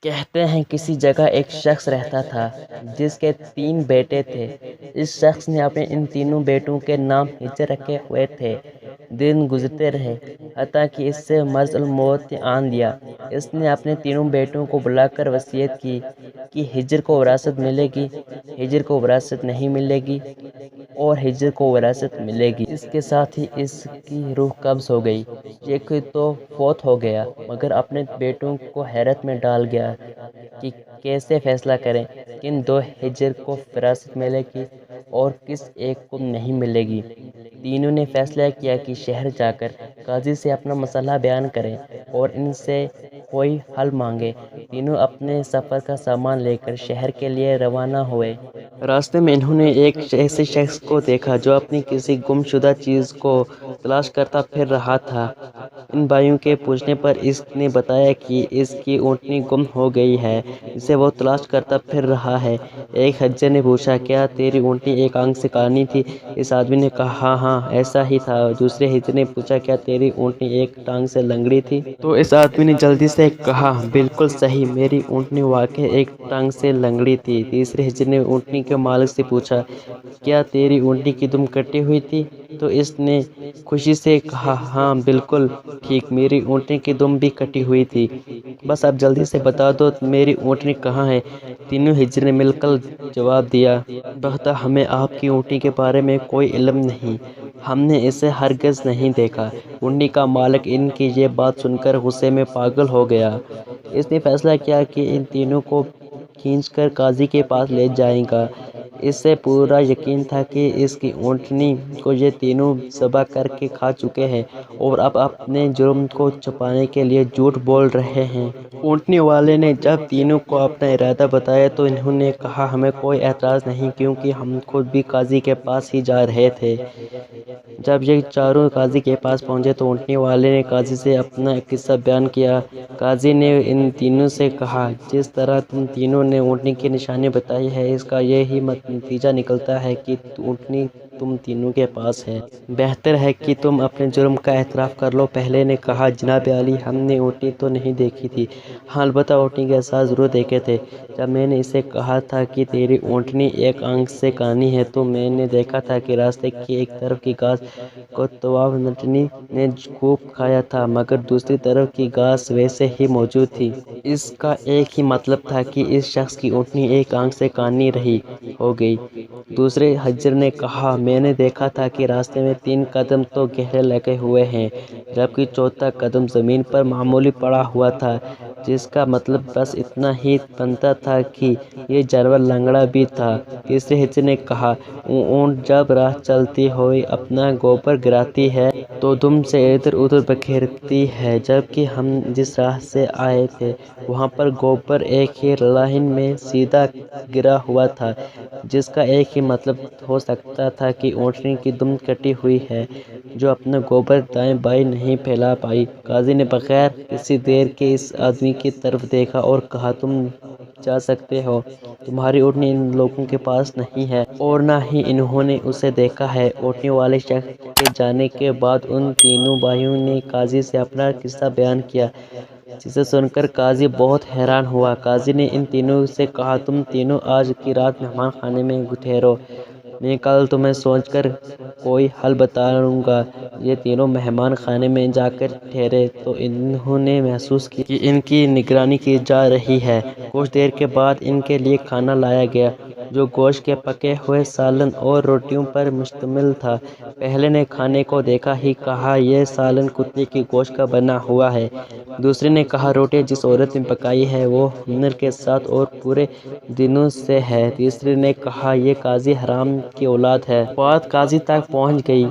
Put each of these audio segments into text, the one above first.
کہتے ہیں کسی جگہ ایک شخص رہتا تھا جس کے 3 بیٹے تھے۔ اس شخص نے اپنے ان تینوں بیٹوں کے نام ہجر رکھے ہوئے تھے۔ دن گزرتے رہے حتیٰ کہ اس سے مرض الموت آن دیا۔ اس نے اپنے تینوں بیٹوں کو بلا کر وصیت کی کہ ہجر کو وراثت ملے گی، ہجر کو وراثت نہیں ملے گی اور ہجر کو وراثت ملے گی۔ اس کے ساتھ ہی اس کی روح قبض ہو گئی۔ یہ خود تو فوت ہو گیا مگر اپنے بیٹوں کو حیرت میں ڈال گیا کہ کیسے فیصلہ کریں، کن 2 ہجر کو وراثت ملے گی اور کس ایک کو نہیں ملے گی۔ تینوں نے فیصلہ کیا کہ شہر جا کر قاضی سے اپنا مسئلہ بیان کریں اور ان سے کوئی حل مانگیں۔ تینوں اپنے سفر کا سامان لے کر شہر کے لیے روانہ ہوئے۔ راستے میں انہوں نے ایک ایسے شخص کو دیکھا جو اپنی کسی گم شدہ چیز کو تلاش کرتا پھر رہا تھا۔ ان بھائیوں کے پوچھنے پر اس نے بتایا کہ اس کی اونٹنی گم ہو گئی ہے جسے وہ تلاش کرتا پھر رہا ہے۔ ایک حجر نے پوچھا، کیا تیری اونٹنی ایک آنکھ سے کانی تھی؟ اس آدمی نے کہا، ہاں ایسا ہی تھا۔ دوسرے حجر نے پوچھا، کیا تیری اونٹنی ایک ٹانگ سے لنگڑی تھی؟ تو اس آدمی نے جلدی سے کہا، بالکل صحیح، میری اونٹنی واقعی ایک ٹانگ سے لنگڑی تھی۔ تیسرے حجر نے اونٹنی کے مالک سے پوچھا، کیا تیری اونٹنی کی دم کٹی ہوئی تھی؟ تو اس نے خوشی سے کہا، ہاں بالکل ٹھیک، میری اونٹنی کی دم بھی کٹی ہوئی تھی۔ بس اب جلدی سے بتا دو میری اونٹنی کہاں ہے؟ تینوں حجر نے مل کر جواب دیا، بہتا ہمیں آپ کی اونٹنی کے بارے میں کوئی علم نہیں، ہم نے اسے ہرگز نہیں دیکھا۔ اونٹنی کا مالک ان کی یہ بات سن کر غصے میں پاگل ہو گیا۔ اس نے فیصلہ کیا کہ ان تینوں کو کھینچ کر قاضی کے پاس لے جائے گا۔ اسے پورا یقین تھا کہ اس کی اونٹنی کو یہ تینوں ذبح کر کے کھا چکے ہیں اور اب اپنے جرم کو چھپانے کے لیے جھوٹ بول رہے ہیں۔ اونٹنی والے نے جب تینوں کو اپنا ارادہ بتایا تو انہوں نے کہا، ہمیں کوئی اعتراض نہیں کیونکہ ہم خود بھی قاضی کے پاس ہی جا رہے تھے۔ جب یہ چاروں قاضی کے پاس پہنچے تو اونٹنی والے نے قاضی سے اپنا قصہ بیان کیا۔ قاضی نے ان تینوں سے کہا، جس طرح تم تینوں نے اونٹنی کی نشانی بتائی ہے اس کا یہی نتیجہ نکلتا ہے کہ اونٹنی تم تینوں کے پاس ہے۔ بہتر ہے کہ تم اپنے جرم کا اعتراف کر لو۔ پہلے نے کہا، جناب عالی، ہم نے اونٹنی تو نہیں دیکھی تھی، ہاں البتہ اونٹنی کے ساتھ ضرور دیکھے تھے۔ جب میں نے اسے کہا تھا کہ تیری اونٹنی ایک آنکھ سے کانی ہے تو میں نے دیکھا تھا کہ راستے کی ایک طرف کی گھاس کو اونٹنی نے خوب کھایا تھا مگر دوسری طرف کی گھاس ویسے ہی موجود تھی۔ اس کا ایک ہی مطلب تھا کہ اس شخص کی اونٹنی ایک آنکھ سے کانی رہی ہوگی۔ دوسرے حجر نے کہا، میں نے دیکھا تھا کہ راستے میں 3 قدم تو گہرے لگے ہوئے ہیں جبکہ چوتھا قدم زمین پر معمولی پڑا ہوا تھا، جس کا مطلب بس اتنا ہی بنتا تھا کہ یہ جانور لنگڑا بھی تھا۔ تیسرے حجر نے کہا، اونٹ جب راہ چلتی ہوئی اپنا گوبر گراتی ہے تو دم سے ادھر ادھر بکھیرتی ہے، جبکہ ہم جس راہ سے آئے تھے وہاں پر گوبر ایک ہی لائن میں سیدھا گرا ہوا تھا، جس کا ایک ہی مطلب ہو سکتا تھا کہ اونٹنی کی دم کٹی ہوئی ہے جو اپنا گوبر دائیں بائیں نہیں پھیلا پائی۔ قاضی نے بغیر کسی دیر کے اس آدمی کی طرف دیکھا اور کہا، تم جا سکتے ہو، تمہاری اونٹنی ان لوگوں کے پاس نہیں ہے اور نہ ہی انہوں نے اسے دیکھا ہے۔ اونٹنی والے شخص کے جانے کے بعد ان تینوں بھائیوں نے قاضی سے اپنا قصہ بیان کیا، جسے سن کر قاضی بہت حیران ہوا۔ قاضی نے ان تینوں سے کہا، تم تینوں آج کی رات مہمان خانے میں ٹھہرو، میں کل تمہیں سوچ کر کوئی حل بتاؤں گا۔ یہ تینوں مہمان خانے میں جا کر ٹھہرے تو انہوں نے محسوس کیا کہ ان کی نگرانی کی جا رہی ہے۔ کچھ دیر کے بعد ان کے لیے کھانا لایا گیا جو گوشت کے پکے ہوئے سالن اور روٹیوں پر مشتمل تھا۔ پہلے نے کھانے کو دیکھا ہی کہا، یہ سالن کتے کے گوشت کا بنا ہوا ہے۔ دوسرے نے کہا، روٹی جس عورت نے پکائی ہے وہ ہنر کے ساتھ اور پورے دنوں سے ہے۔ تیسرے نے کہا، یہ قاضی حرام کی اولاد ہے۔ بات قاضی تک پہنچ گئی۔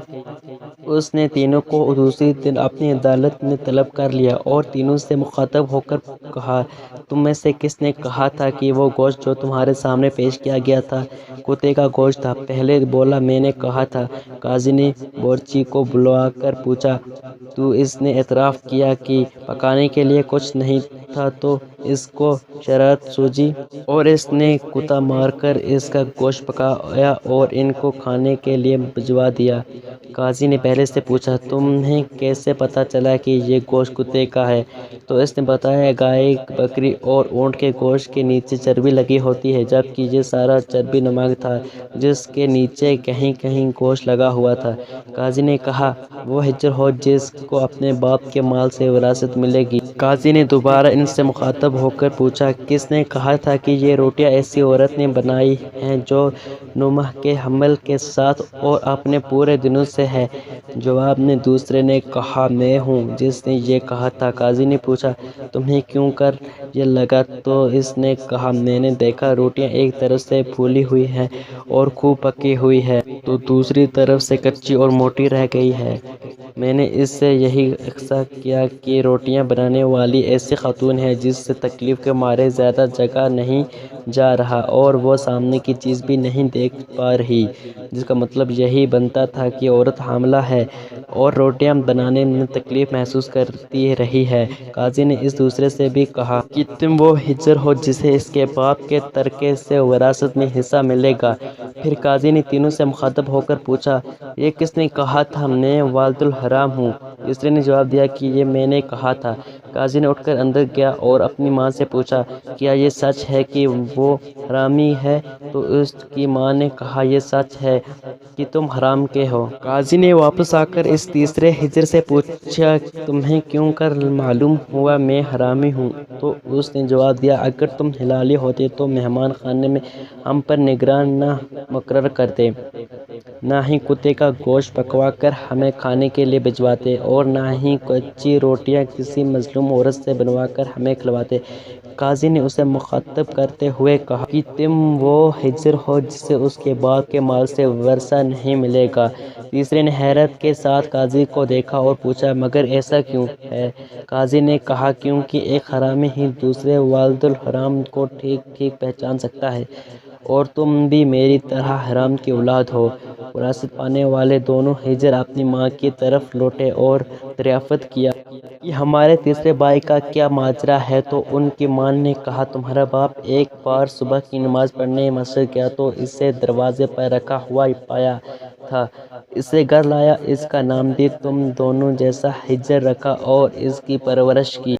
اس نے تینوں کو دوسرے دن اپنی عدالت میں طلب کر لیا اور تینوں سے مخاطب ہو کر کہا، تم میں سے کس نے کہا تھا کہ وہ گوشت جو تمہارے سامنے پیش کیا گیا تھا کتے کا گوشت تھا؟ پہلے بولا، میں نے کہا تھا۔ قاضی نے بورچی کو بلوا کر پوچھا، تو اس نے اعتراف کیا کہ پکانے کے لیے کچھ نہیں تھا تو اس کو شرارت سوجی اور اس نے کتا مار کر اس کا گوشت پکایا اور ان کو کھانے کے لیے بھجوا دیا۔ قاضی نے پہلے سے پوچھا، تمہیں کیسے پتہ چلا کہ یہ گوشت کتے کا ہے؟ تو اس نے بتایا، گائے، بکری اور اونٹ کے گوشت کے نیچے چربی لگی ہوتی ہے، جبکہ یہ سارا چربی نمک تھا جس کے نیچے کہیں کہیں گوشت لگا ہوا تھا۔ قاضی نے کہا، وہ ہجر ہو جس کو اپنے باپ کے مال سے وراثت ملے گی۔ قاضی نے دوبارہ ان سے مخاطب ہو کر پوچھا، کس نے کہا تھا کہ یہ روٹیاں ایسی عورت نے بنائی ہیں جو نوح کے حمل کے ساتھ اور اپنے پورے دنوں سے ہے؟ جواب میں دوسرے نے کہا، میں ہوں جس نے یہ کہا تھا۔ قاضی نے پوچھا، تمہیں کیوں کر یہ لگا؟ تو اس نے کہا، میں نے دیکھا روٹیاں ایک طرف سے پھولی ہوئی ہیں اور خوب پکی ہوئی ہیں تو دوسری طرف سے کچی اور موٹی رہ گئی ہیں۔ میں نے اس سے یہی اخذ کیا کہ روٹیاں بنانے والی ایسی خاتون ہے جس سے تکلیف کے مارے زیادہ جگا نہیں جا رہا اور وہ سامنے کی چیز بھی نہیں دیکھ پا رہی، جس کا مطلب یہی بنتا تھا کہ عورت حاملہ ہے اور روٹیاں بنانے میں تکلیف محسوس کرتی رہی ہے۔ قاضی نے اس دوسرے سے بھی کہا کہ تم وہ ہجر ہو جسے اس کے باپ کے ترکے سے وراثت میں حصہ ملے گا۔ پھر قاضی نے تینوں سے مخاطب ہو کر پوچھا، یہ کس نے کہا تھا میں والد الحرام ہوں؟ تیسرے نے جواب دیا کہ یہ میں نے کہا تھا۔ قاضی نے اٹھ کر اندر گیا اور اپنی ماں سے پوچھا، کیا یہ سچ ہے کہ وہ حرامی ہے؟ تو اس کی ماں نے کہا، یہ سچ ہے کہ تم حرام کے ہو۔ قاضی نے واپس آ کر اس تیسرے ہجر سے پوچھا، تمہیں کیوں کر معلوم ہوا میں حرامی ہوں؟ تو اس نے جواب دیا، اگر تم حلالی ہوتے تو مہمان خانے میں ہم پر نگران نہ مقرر کرتے، نہ ہی کتے کا گوشت پکوا کر ہمیں کھانے کے لیے بھجواتے اور نہ ہی کچی روٹیاں کسی مظلوم عورت سے بنوا کر ہمیں کھلواتے۔ قاضی نے اسے مخاطب کرتے ہوئے کہا کہ تم وہ ہجر ہو جسے اس کے باپ کے مال سے ورثہ نہیں ملے گا۔ تیسرے نے حیرت کے ساتھ قاضی کو دیکھا اور پوچھا، مگر ایسا کیوں ہے؟ قاضی نے کہا، کیونکہ ایک حرامی ہی دوسرے والد الحرام کو ٹھیک ٹھیک پہچان سکتا ہے اور تم بھی میری طرح حرام کی اولاد ہو۔ وراثت پانے والے دونوں ہجر اپنی ماں کی طرف لوٹے اور دریافت کیا کہ ہمارے تیسرے بھائی کا کیا ماجرا ہے؟ تو ان کی ماں نے کہا، تمہارا باپ ایک بار صبح کی نماز پڑھنے مسجد گیا تو اسے دروازے پر رکھا ہوا پایا تھا، اسے گھر لایا، اس کا نام بھی تم دونوں جیسا ہجر رکھا اور اس کی پرورش کی۔